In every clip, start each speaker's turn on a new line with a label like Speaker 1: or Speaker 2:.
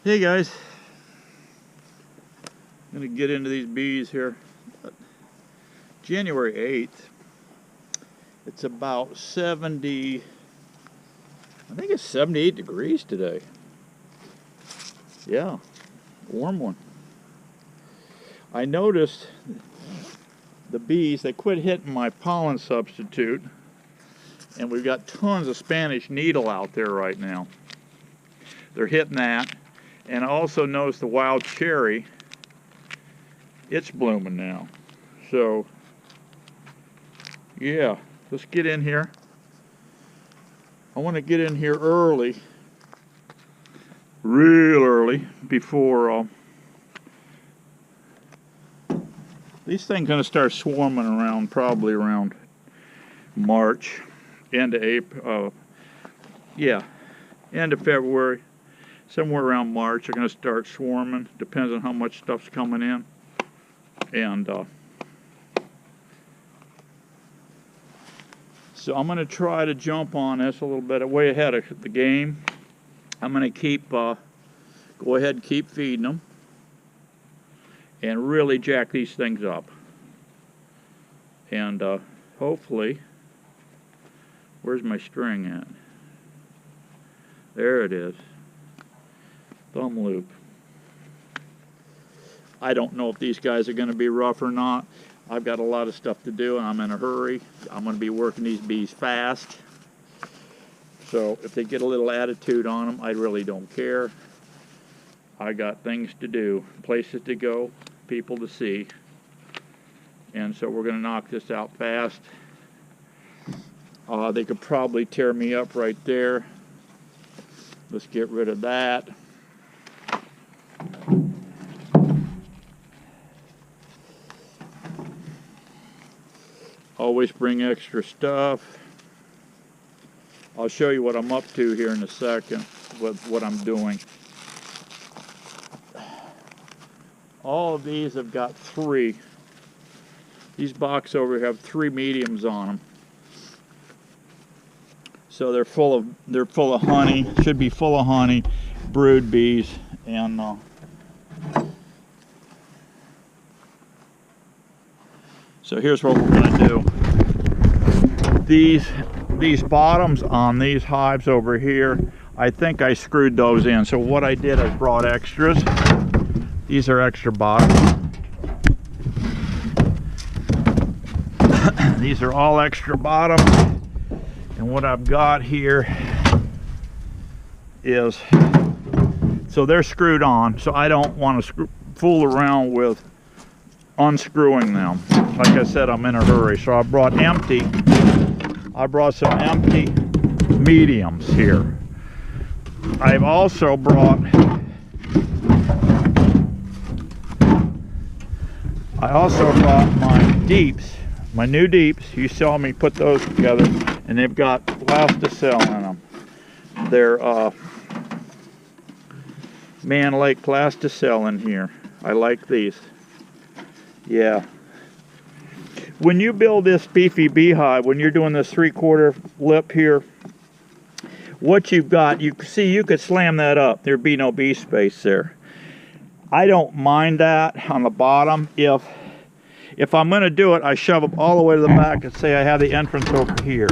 Speaker 1: Hey guys, I'm going to get into these bees here. January 8th, it's about 70, I think it's 78 degrees today. Yeah, warm one. I noticed the bees, they quit hitting my pollen substitute, and we've got tons of Spanish needle out there right now. They're hitting that. And I also noticed the wild cherry, it's blooming now. So, yeah, let's get in here. I want to get in here early, real early, before these things going to start swarming around, probably around March, end of April, yeah, end of February. Somewhere around March, they're going to start swarming. Depends on how much stuff's coming in. And so I'm going to try to jump on this a little bit, way ahead of the game. I'm going to keep, go ahead and keep feeding them. And really jack these things up. And hopefully, where's my string at? There it is. Thumb loop. I don't know if these guys are going to be rough or not. I've got a lot of stuff to do and I'm in a hurry. I'm going to be working these bees fast. So if they get a little attitude on them, I really don't care. I got things to do, places to go, people to see. And so we're going to knock this out fast. They could probably tear me up right there. Let's get rid of that. Always bring extra stuff. I'll show you what I'm up to here in a second, what I'm doing. All of these have got 3. These boxes over here have 3 mediums on them. So they're full of honey, should be full of honey, brood bees, and so here's what we're going to do. These bottoms on these hives over here, I think I screwed those in. So what I did, I brought extras. These are extra bottoms. These are all extra bottoms. And what I've got here is, so they're screwed on. So I don't want to fool around with unscrewing them. Like I said, I'm in a hurry, so I brought some empty mediums here. I've also brought my deeps, my new deeps. You saw me put those together, and they've got plasticell in them. They're Man Lake plasticell in here. I like these. Yeah. When you build this beefy beehive, when you're doing this 3/4 lip here, what you've got, you see, you could slam that up. There'd be no bee space there. I don't mind that on the bottom. If I'm going to do it, I shove them all the way to the back and say I have the entrance over here.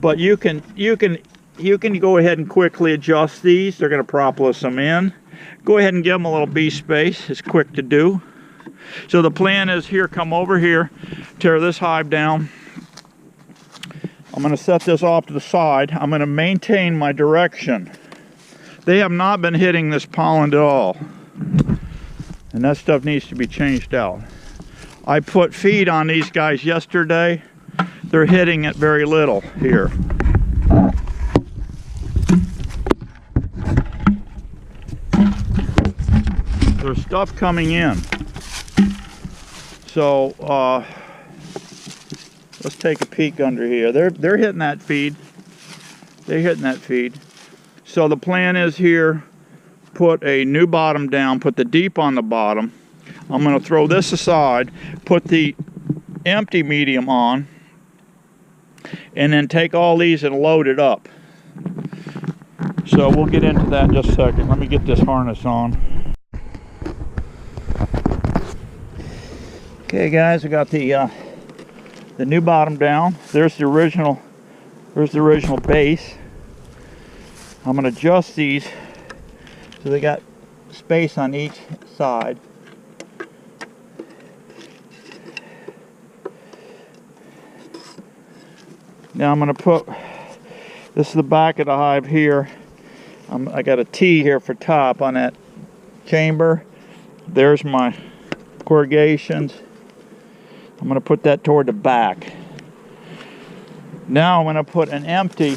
Speaker 1: But you can go ahead and quickly adjust these. They're going to propolis them in. Go ahead and give them a little bee space. It's quick to do. So the plan is here, come over here, tear this hive down. I'm going to set this off to the side. I'm going to maintain my direction. They have not been hitting this pollen at all. And that stuff needs to be changed out. I put feed on these guys yesterday. They're hitting it very little here. There's stuff coming in. So let's take a peek under here. They're hitting that feed. They're hitting that feed. So the plan is here, put a new bottom down, put the deep on the bottom. I'm going to throw this aside, put the empty medium on, and then take all these and load it up. So we'll get into that in just a second. Let me get this harness on. Okay guys, we got the new bottom down. There's the original base. I'm going to adjust these so they got space on each side. Now I'm going to put, this is the back of the hive here. I got a T here for top on that chamber. There's my corrugations. I'm going to put that toward the back. Now I'm going to put an empty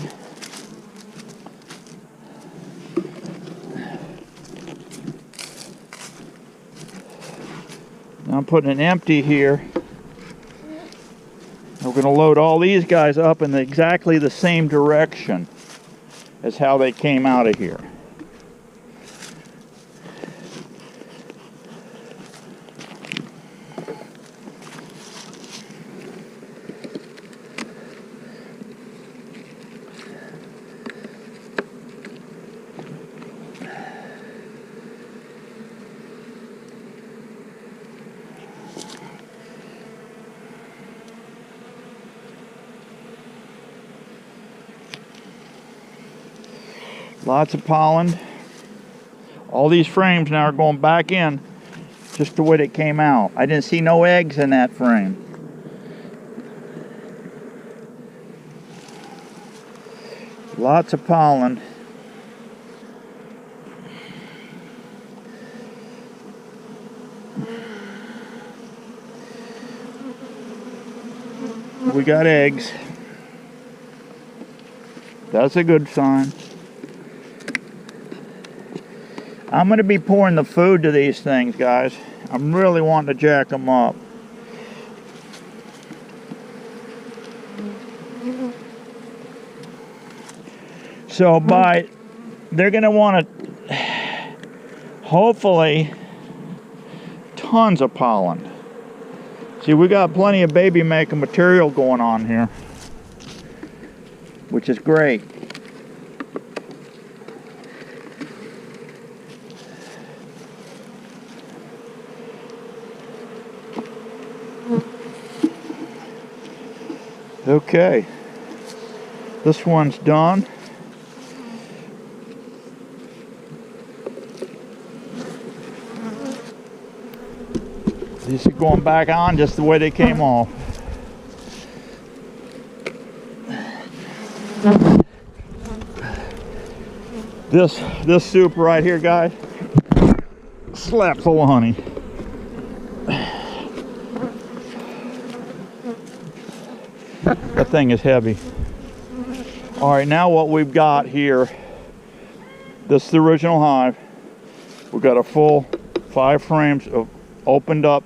Speaker 1: here. We're going to load all these guys up in exactly the same direction as how they came out of here. Lots of pollen. All these frames now are going back in just the way they came out. I didn't see no eggs in that frame. Lots of pollen. We got eggs. That's a good sign. I'm going to be pouring the food to these things, guys. I'm really wanting to jack them up. So they're going to want to, hopefully, tons of pollen. See, we got plenty of baby making material going on here, which is great. Okay, this one's done. These are going back on just the way they came off. This soup right here, guys, slap full of honey. That thing is heavy. All right, now what we've got here, this is the original hive. We've got a full 5 frames of opened up,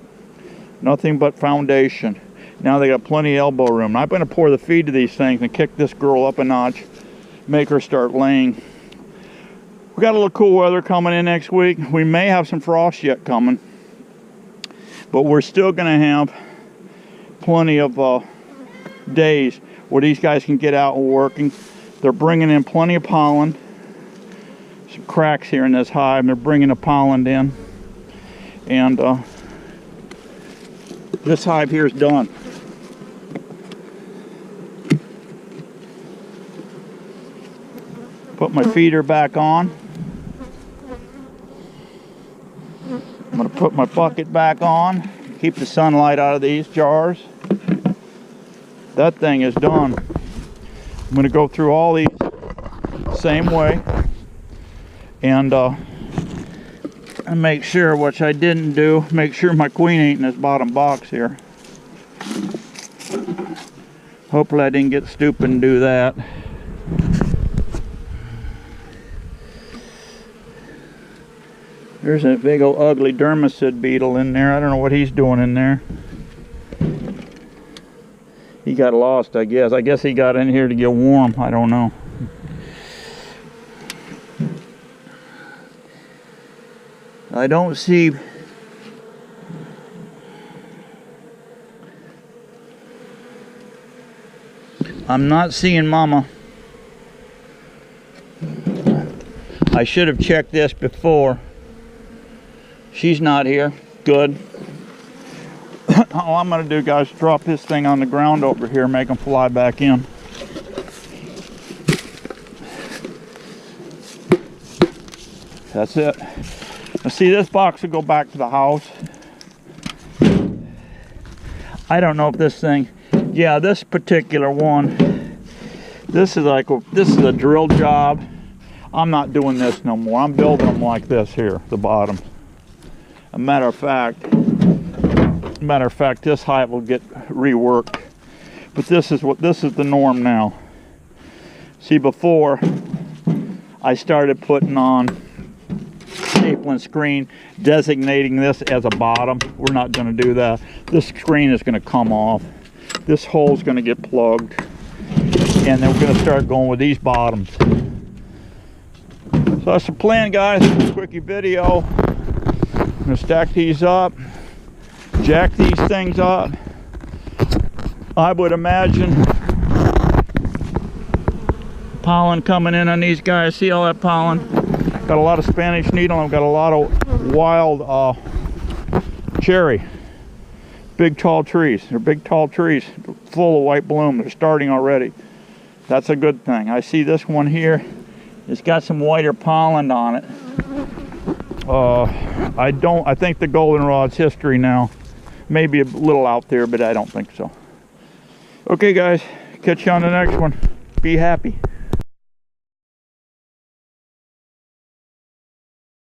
Speaker 1: nothing but foundation. Now they got plenty of elbow room. I'm going to pour the feed to these things and kick this girl up a notch, make her start laying. We got a little cool weather coming in next week. We may have some frost yet coming, but we're still going to have plenty of days where these guys can get out and working. They're bringing in plenty of pollen. Some cracks here in this hive, and they're bringing the pollen in. And this hive here is done. Put my feeder back on. I'm going to put my bucket back on. Keep the sunlight out of these jars. That thing is done. I'm going to go through all these same way and make sure, which I didn't do, make sure my queen ain't in this bottom box here. Hopefully I didn't get stupid and do that. There's a big old ugly dermicid beetle in there. I don't know what he's doing in there. He got lost, I guess. I guess he got in here to get warm. I don't know. I don't see... I'm not seeing Mama. I should have checked this before. She's not here. Good. All I'm gonna do, guys, drop this thing on the ground over here, make them fly back in. That's it. Now see, this box will go back to the house. I don't know if this thing, yeah, this particular one, this is a drill job. I'm not doing this no more. I'm building them like this here, the bottom. A matter of fact, this height will get reworked. But this is the norm now. See, before I started putting on stapling screen, designating this as a bottom. We're not going to do that. This screen is going to come off. This hole is going to get plugged, and then we're going to start going with these bottoms. So that's the plan, guys. Quickie video. I'm going to stack these up, jack these things up. I would imagine pollen coming in on these guys. See all that pollen? Got a lot of Spanish needle. I've got a lot of wild cherry. Big tall trees. They're big tall trees full of white bloom. They're starting already. That's a good thing. I see this one here. It's got some whiter pollen on it. I think the goldenrod's history now. Maybe a little out there, but I don't think so. Okay, guys. Catch you on the next one. Be happy.